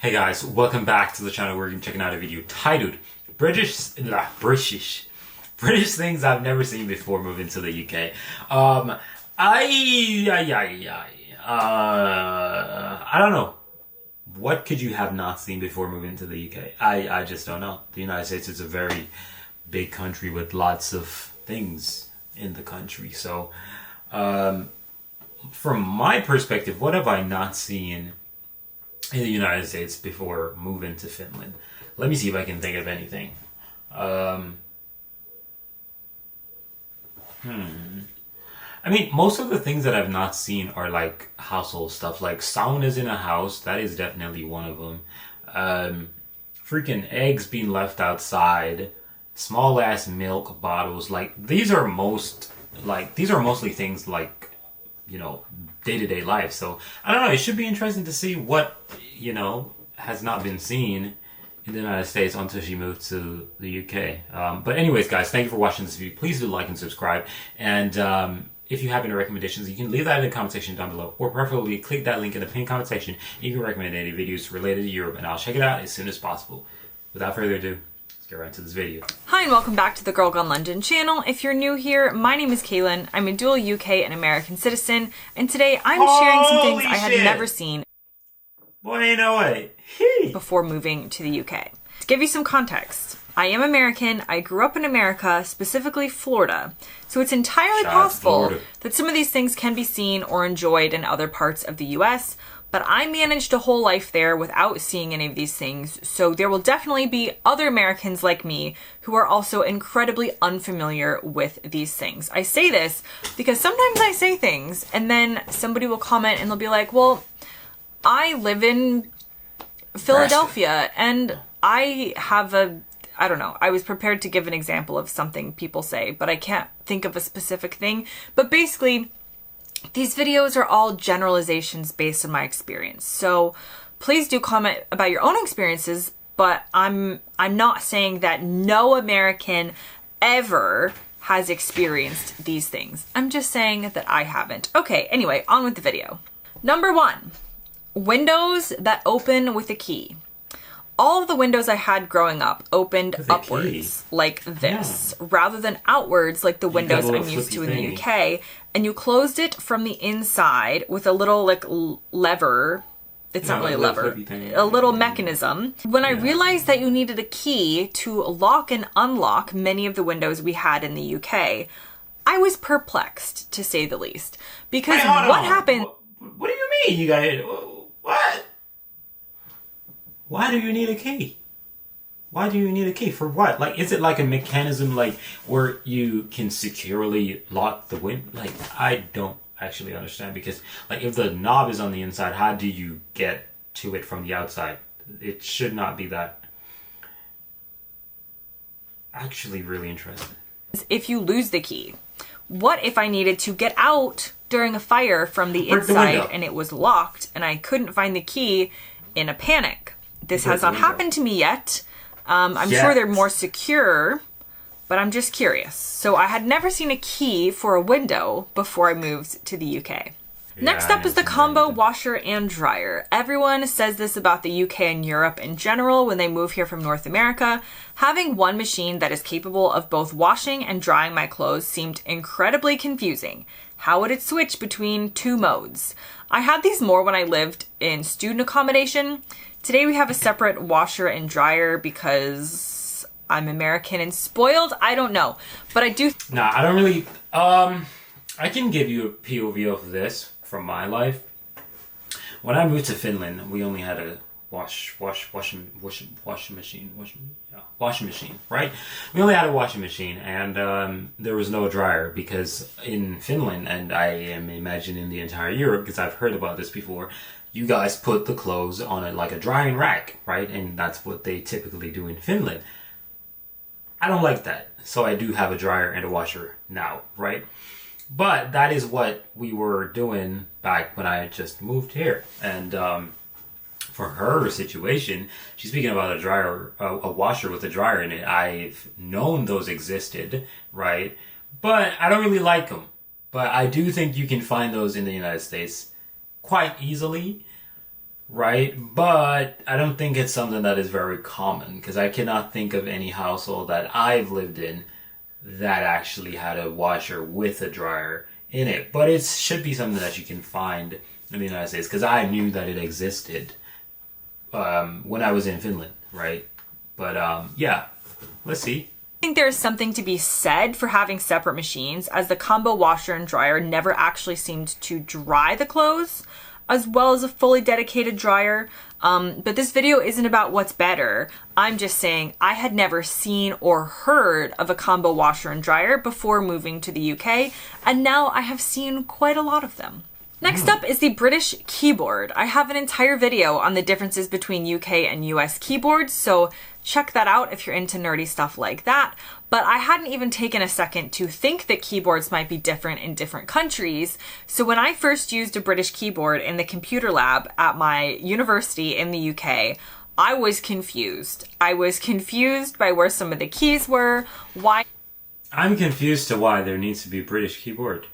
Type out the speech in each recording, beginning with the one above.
Hey guys, welcome back to the channel where you're checking out a video titled British things I've never seen before moving to the UK. I don't know. What could you have not seen before moving to the UK? I just don't know. The United States is a very big country with lots of things in the country. So, from my perspective, what have I not seen in the United States before moving to Finland? Let me see if I can think of anything. I mean, most of the things that I've not seen are like household stuff, like saunas in a house. That is definitely one of them. Freaking eggs being left outside, small ass milk bottles. Like these are mostly things like, you know, day-to-day life. So I don't know, it should be interesting to see what, you know, has not been seen in the United States until she moved to the UK. But anyways, guys, thank you for watching this video. Please do like and subscribe. And if you have any recommendations, you can leave that in the comment section down below, or preferably click that link in the pinned comment section. You can recommend any videos related to Europe, and I'll check it out as soon as possible. Without further ado, let's get right into this video. Hi and welcome back to the Girl Gone London channel. If you're new here, my name is Kaylin. I'm a dual UK and American citizen, and today I'm sharing some things I had never seen before moving to the UK. To give you some context, I am American. I grew up in America, specifically Florida. So it's entirely possible that some of these things can be seen or enjoyed in other parts of the US, but I managed a whole life there without seeing any of these things. So there will definitely be other Americans like me who are also incredibly unfamiliar with these things. I say this because sometimes I say things and then somebody will comment and they'll be like, well, I live in Philadelphia and I have I don't know, I was prepared to give an example of something people say, but I can't think of a specific thing. But basically, these videos are all generalizations based on my experience. So please do comment about your own experiences, but I'm not saying that no American ever has experienced these things. I'm just saying that I haven't. Okay, anyway, on with the video. Number 1, windows that open with a key. All of the windows I had growing up opened upwards like this, rather than outwards like the windows I'm used to in the UK. And you closed it from the inside with a little like lever. It's not really a lever, a little mechanism. When I realized that you needed a key to lock and unlock many of the windows we had in the UK, I was perplexed, to say the least. Because what happened... What do you mean, you guys? What? Why do you need a key? Why do you need a key? For what? Like, is it like a mechanism like where you can securely lock the window? Like, I don't actually understand, because like if the knob is on the inside, how do you get to it from the outside? It should not be that. Actually really interesting. If you lose the key, what if I needed to get out during a fire from the inside and it was locked and I couldn't find the key in a panic? This has not happened to me yet. I'm sure they're more secure, but I'm just curious. So I had never seen a key for a window before I moved to the UK. Next up is the combo washer and dryer. Everyone says this about the UK and Europe in general when they move here from North America. Having one machine that is capable of both washing and drying my clothes seemed incredibly confusing. How would it switch between two modes? I had these more when I lived in student accommodation. Today we have a separate washer and dryer because I'm American and spoiled. I don't know, but I do. Nah, I don't really. I can give you a POV of this from my life. When I moved to Finland, we only had a washing machine, right? We only had a washing machine, and there was no dryer, because in Finland, and I am imagining the entire Europe, because I've heard about this before, you guys put the clothes on like a drying rack, right? And that's what they typically do in Finland. I don't like that. So I do have a dryer and a washer now, right? But that is what we were doing back when I just moved here. And for her situation, she's speaking about a dryer, a washer with a dryer in it. I've known those existed, right? But I don't really like them. But I do think you can find those in the United States quite easily. right? But I don't think it's something that is very common because I cannot think of any household that I've lived in that actually had a washer with a dryer in it. But it should be something that you can find in the United States because I knew that it existed when I was in Finland, right? But yeah, let's see. I think there's something to be said for having separate machines, as the combo washer and dryer never actually seemed to dry the clothes as well as a fully dedicated dryer. But this video isn't about what's better. I'm just saying I had never seen or heard of a combo washer and dryer before moving to the UK, and now I have seen quite a lot of them. Next up is the British keyboard. I have an entire video on the differences between UK and US keyboards, so check that out if you're into nerdy stuff like that. But I hadn't even taken a second to think that keyboards might be different in different countries. So when I first used a British keyboard in the computer lab at my university in the UK, I was confused. I was confused by where some of the keys were, why. I'm confused to why there needs to be a British keyboard.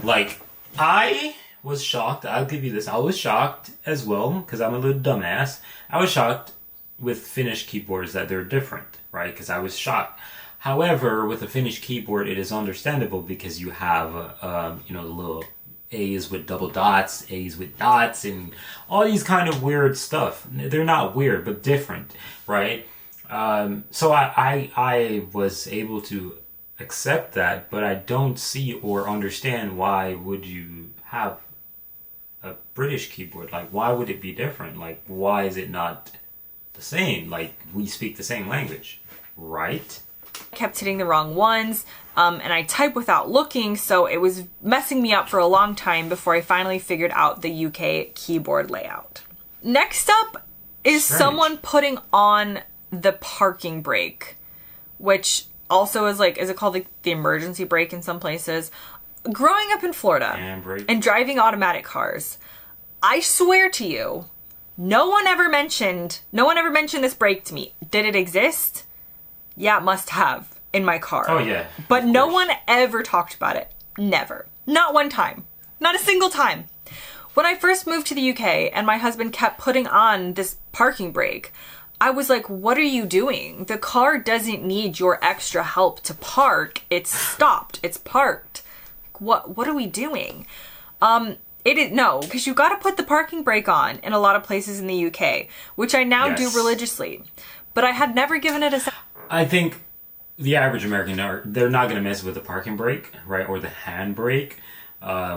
Like, I was shocked. I'll give you this. I was shocked as well because I'm a little dumbass. I was shocked with Finnish keyboards that they're different, right? Because I was shocked. However, with a Finnish keyboard, it is understandable because you have, the little A's with double dots, A's with dots, and all these kind of weird stuff. They're not weird, but different, right? So I was able to accept that, but I don't see or understand why would you have a British keyboard. Like, why would it be different? Like, why is it not the same? Like, we speak the same language, right? I kept hitting the wrong ones, and I type without looking, so it was messing me up for a long time before I finally figured out the UK keyboard layout. Next up is someone putting on the parking brake, which also is it called the emergency brake in some places? Growing up in Florida and driving automatic cars, I swear to you, no one ever mentioned this brake to me. Did it exist? Yeah, it must have in my car. Oh yeah. But no one ever talked about it. Never. Not one time. Not a single time. When I first moved to the UK and my husband kept putting on this parking brake, I was like, what are you doing? The car doesn't need your extra help to park. It's stopped. It's parked. What are we doing? Because you got to put the parking brake on in a lot of places in the UK, which I now do religiously. But I had never given it a... I think the average American, they're not going to mess with the parking brake, right? Or the handbrake,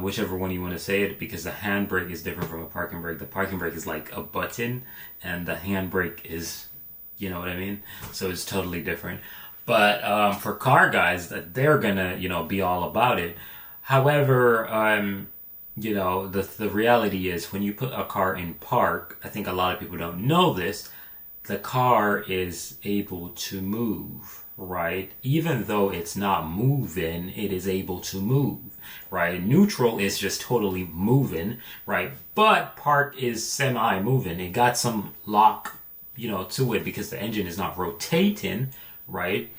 whichever one you want to say it, because the handbrake is different from a parking brake. The parking brake is like a button, and the handbrake is, you know what I mean? So it's totally different. But for car guys, they're going to, be all about it. However, the reality is when you put a car in park, I think a lot of people don't know this, the car is able to move, right? Even though it's not moving, it is able to move, right? Neutral is just totally moving, right? But park is semi-moving. It got some lock, to it because the engine is not rotating, right?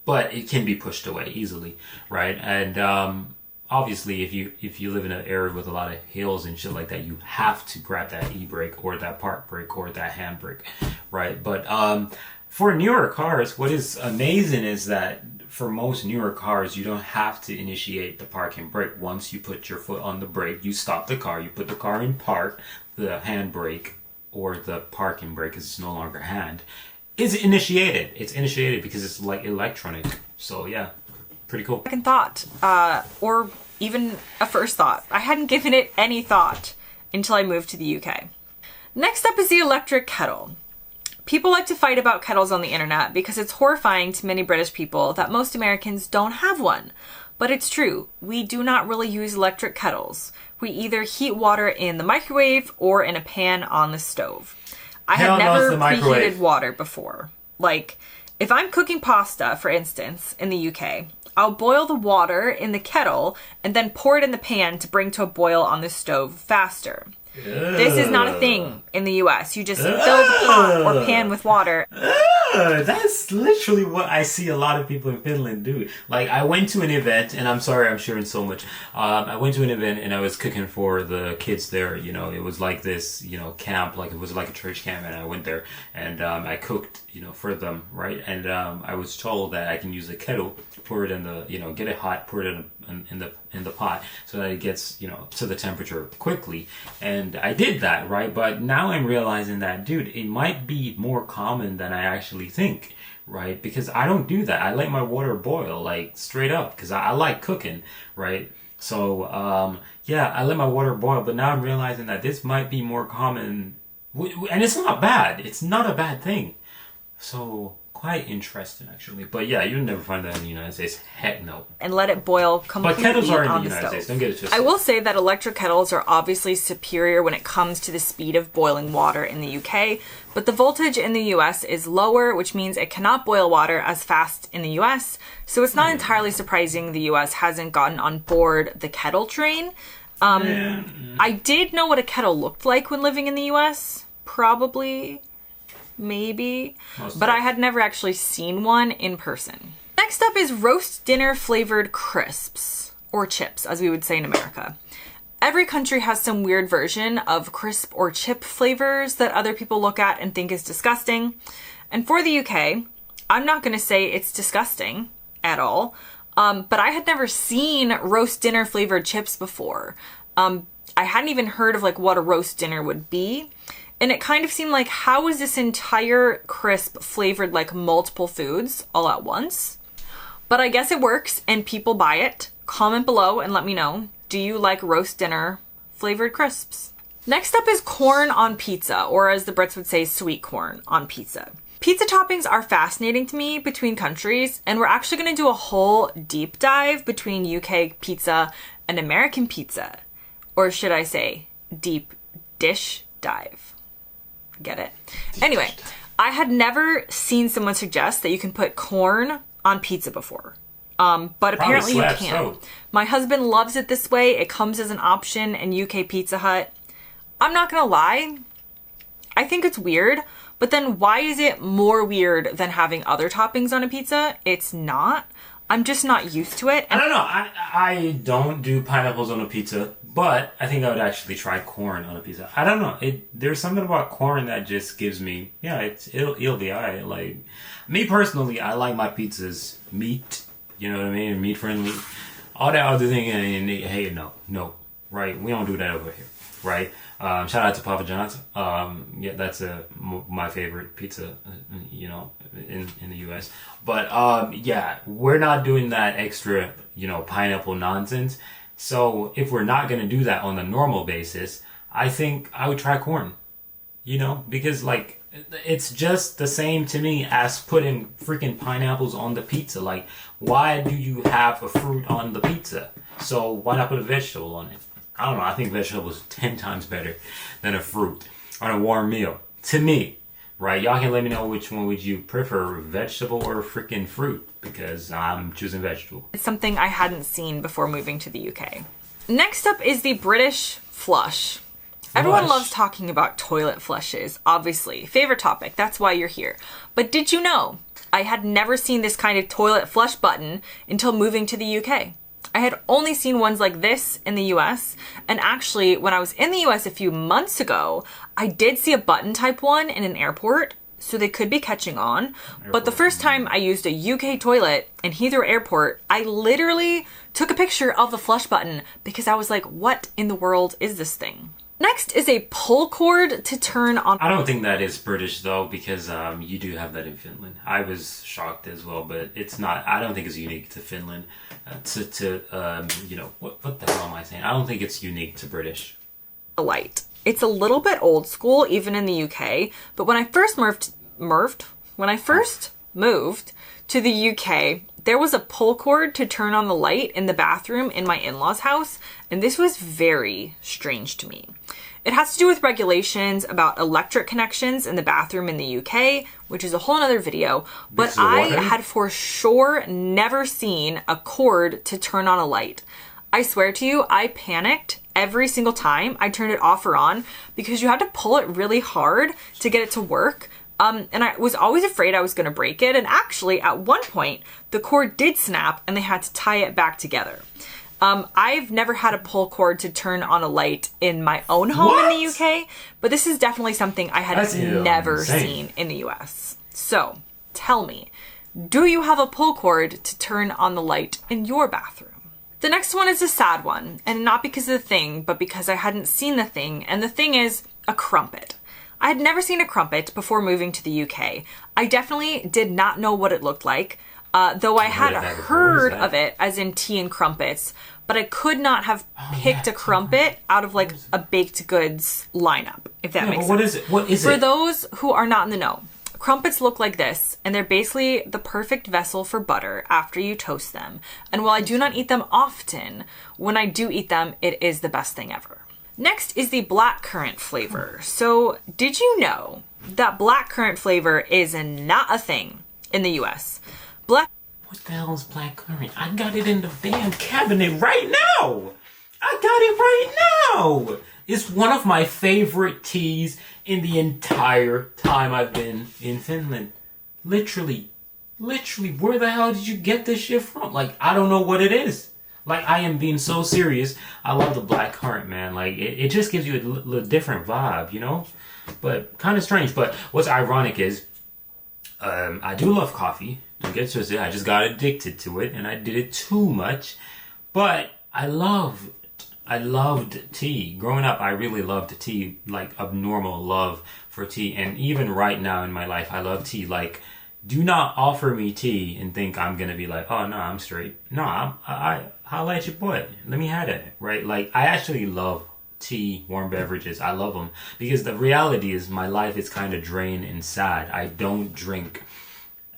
But it can be pushed away easily, right? And obviously, if you live in an area with a lot of hills and shit like that, you have to grab that e-brake or that park brake or that handbrake, right? But for newer cars, what is amazing is that for most newer cars, you don't have to initiate the parking brake. Once you put your foot on the brake, you stop the car, you put the car in park, the handbrake or the parking brake, because it's no longer hand, is initiated. It's initiated because it's like electronic. So yeah. Pretty cool. Second thought, or even a first thought. I hadn't given it any thought until I moved to the UK. Next up is the electric kettle. People like to fight about kettles on the internet because it's horrifying to many British people that most Americans don't have one. But it's true, we do not really use electric kettles. We either heat water in the microwave or in a pan on the stove. I had never preheated water before. Like, if I'm cooking pasta, for instance, in the UK, I'll boil the water in the kettle and then pour it in the pan to bring to a boil on the stove faster. This is not a thing in the US. You just fill the pot or pan with water Yeah, that's literally what I see a lot of people in Finland do. Like, I went to an event, and I'm sorry I'm sharing so much. I went to an event and I was cooking for the kids there. You know, it was like this, you know, camp, like it was like a church camp, and I went there and I cooked, you know, for them, right? And I was told that I can use a kettle, pour it in the, you know, get it hot, pour it in the pot so that it gets, you know, to the temperature quickly. And I did that, right? But now I'm realizing that, dude, it might be more common than I actually think, right? Because I don't do that. I let my water boil, like, straight up, because I like cooking, right? So yeah, I let my water boil, but now I'm realizing that this might be more common, and it's not bad. It's not a bad thing. So quite interesting, actually. But yeah, you'll never find that in the United States. Heck no. And let it boil completely. But kettles are in on the United States. Don't get it twisted. I will say that electric kettles are obviously superior when it comes to the speed of boiling water in the UK, but the voltage in the US is lower, which means it cannot boil water as fast in the US. So it's not entirely surprising the US hasn't gotten on board the kettle train. I did know what a kettle looked like when living in the US. Probably. Maybe, but I had never actually seen one in person. Next up is roast dinner flavored crisps, or chips, as we would say in America. Every country has some weird version of crisp or chip flavors that other people look at and think is disgusting. And for the UK, I'm not going to say it's disgusting at all, but I had never seen roast dinner flavored chips before. I hadn't even heard of like what a roast dinner would be. And it kind of seemed like, how is this entire crisp flavored like multiple foods all at once? But I guess it works and people buy it. Comment below and let me know. Do you like roast dinner flavored crisps? Next up is corn on pizza, or as the Brits would say, sweet corn on pizza. Pizza toppings are fascinating to me between countries, and we're actually going to do a whole deep dive between UK pizza and American pizza. Or should I say, deep dish dive. Get it? Anyway, I had never seen someone suggest that you can put corn on pizza before. But apparently you can. So. My husband loves it this way. It comes as an option in UK Pizza Hut. I'm not gonna lie. I think it's weird, but then why is it more weird than having other toppings on a pizza? It's not. I'm just not used to it. I don't know. I don't do pineapples on a pizza, but I think I would actually try corn on a pizza. I don't know. There's something about corn that just gives me, it'll be alright. Like, me personally, I like my pizzas meat. You know what I mean? Meat friendly. All that other thing, and hey, no, right? We don't do that over here, right? Shout out to Papa John's. Yeah, that's my favorite pizza, you know, in the U.S. But yeah, we're not doing that extra, you know, pineapple nonsense. So if we're not gonna do that on a normal basis, I think I would try corn. You know, because like it's just the same to me as putting freaking pineapples on the pizza. Like, why do you have a fruit on the pizza? So why not put a vegetable on it? I don't know. I think vegetables 10 times better than a fruit on a warm meal. To me, right? Y'all can let me know which one would you prefer, vegetable or freaking fruit, because I'm choosing vegetable. It's something I hadn't seen before moving to the UK. Next up is the British flush. Everyone loves talking about toilet flushes, obviously. Favorite topic, that's why you're here. But did you know, I had never seen this kind of toilet flush button until moving to the UK. I had only seen ones like this in the US, and actually, when I was in the US a few months ago, I did see a button type one in an airport, so they could be catching on. But the first time I used a UK toilet in Heathrow Airport, I literally took a picture of the flush button because I was like, what in the world is this thing? Next is a pull cord to turn on. I don't think that is British though, because you do have that in Finland. I was shocked as well, but it's not. I don't think it's unique to Finland. You know, what the hell am I saying? I don't think it's unique to British. A light. It's a little bit old school, even in the UK. But when I first moved to the UK, there was a pull cord to turn on the light in the bathroom in my in-laws' house, and this was very strange to me. It has to do with regulations about electric connections in the bathroom in the UK, which is a whole nother video, but I had for sure never seen a cord to turn on a light. I swear to you, I panicked every single time I turned it off or on because you had to pull it really hard to get it to work. And I was always afraid I was going to break it. And actually, at one point, the cord did snap and they had to tie it back together. I've never had a pull cord to turn on a light in my own home in the UK, but this is definitely something I had never seen in the US. So, tell me, do you have a pull cord to turn on the light in your bathroom? The next one is a sad one, and not because of the thing, but because I hadn't seen the thing, and the thing is a crumpet. I had never seen a crumpet before moving to the UK. I definitely did not know what it looked like, though I had heard of it, as in tea and crumpets, but I could not have picked a crumpet out of like a baked goods lineup, if that makes sense. What is it? What is it? For those who are not in the know, crumpets look like this, and they're basically the perfect vessel for butter after you toast them. And while I do not eat them often, when I do eat them, it is the best thing ever. Next is the blackcurrant flavor. So, did you know that blackcurrant flavor is not a thing in the US? What the hell is blackcurrant? I got it in the damn cabinet right now! I got it right now! It's one of my favorite teas in the entire time I've been in Finland. Literally, where the hell did you get this shit from? Like, I don't know what it is. Like, I am being so serious. I love the blackcurrant, man. Like, it just gives you a little different vibe, you know? But kind of strange. But what's ironic is, I do love coffee. Don't get twisted. I just got addicted to it, and I did it too much. But I loved tea. Growing up, I really loved tea, like abnormal love for tea. And even right now in my life, I love tea. Like, do not offer me tea and think I'm going to be like, oh, no, I'm straight. No, I'll let your boy. Let me have it, right? Like, I actually love tea, warm beverages. I love them. Because the reality is my life is kind of drained and sad. I don't drink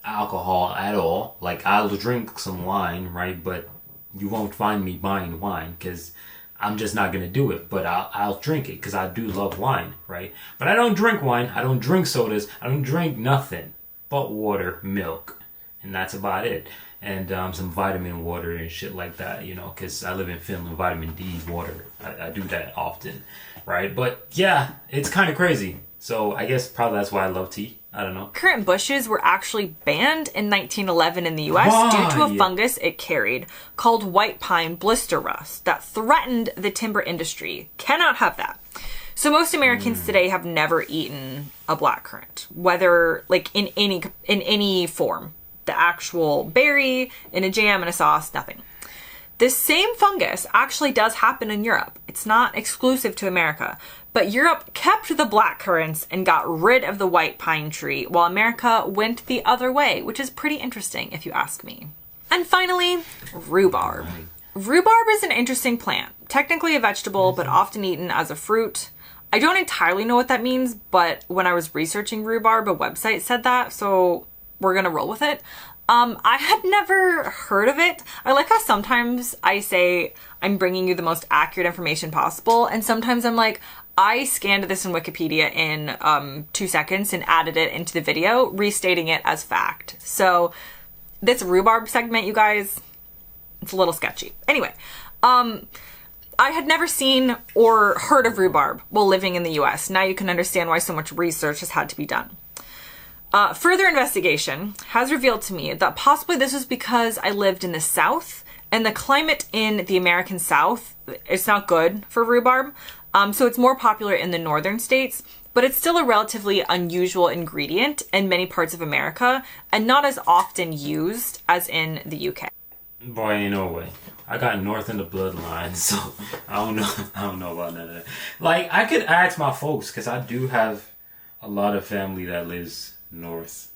alcohol at all. Like, I'll drink some wine, right? But you won't find me buying wine because I'm just not going to do it. But I'll drink it because I do love wine, right? But I don't drink wine. I don't drink sodas. I don't drink nothing but water, milk. And that's about it. And some vitamin water and shit like that, you know, because I live in Finland, vitamin D water. I do that often, right? But yeah, it's kind of crazy. So I guess probably that's why I love tea. I don't know. Currant bushes were actually banned in 1911 in the US due to a fungus it carried called white pine blister rust that threatened the timber industry. Cannot have that. So most Americans today have never eaten a blackcurrant, whether like in any form. The actual berry, in a jam, in a sauce, nothing. This same fungus actually does happen in Europe. It's not exclusive to America. But Europe kept the blackcurrants and got rid of the white pine tree, while America went the other way, which is pretty interesting if you ask me. And finally, rhubarb. Rhubarb is an interesting plant. Technically a vegetable, but often eaten as a fruit. I don't entirely know what that means, but when I was researching rhubarb, a website said that, so we're gonna roll with it. I had never heard of it. I like how sometimes I say I'm bringing you the most accurate information possible, and sometimes I'm like, I scanned this in Wikipedia in 2 seconds and added it into the video, restating it as fact. So this rhubarb segment, you guys, it's a little sketchy. Anyway, I had never seen or heard of rhubarb while living in the US. Now you can understand why so much research has had to be done. Further investigation has revealed to me that possibly this was because I lived in the South, and the climate in the American South, it's not good for rhubarb. So it's more popular in the northern states, but it's still a relatively unusual ingredient in many parts of America and not as often used as in the UK. Boy, ain't no way. I got north in the bloodline, so I don't know about none of that. Like, I could ask my folks, because I do have a lot of family that lives north,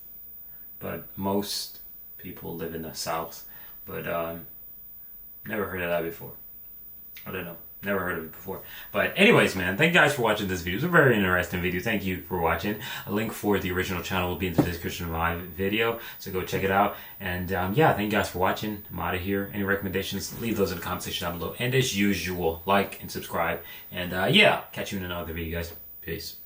but most people live in the south. But never heard of that before. I don't know. Never heard of it before. But anyways, man, thank you guys for watching this video. It's a very interesting video. Thank you for watching. A link for the original channel will be in the description of my video, so go check it out. And yeah, thank you guys for watching. I'm out of here. Any recommendations, leave those in the comment section down below. And as usual, like and subscribe. And yeah, catch you in another video, guys. Peace.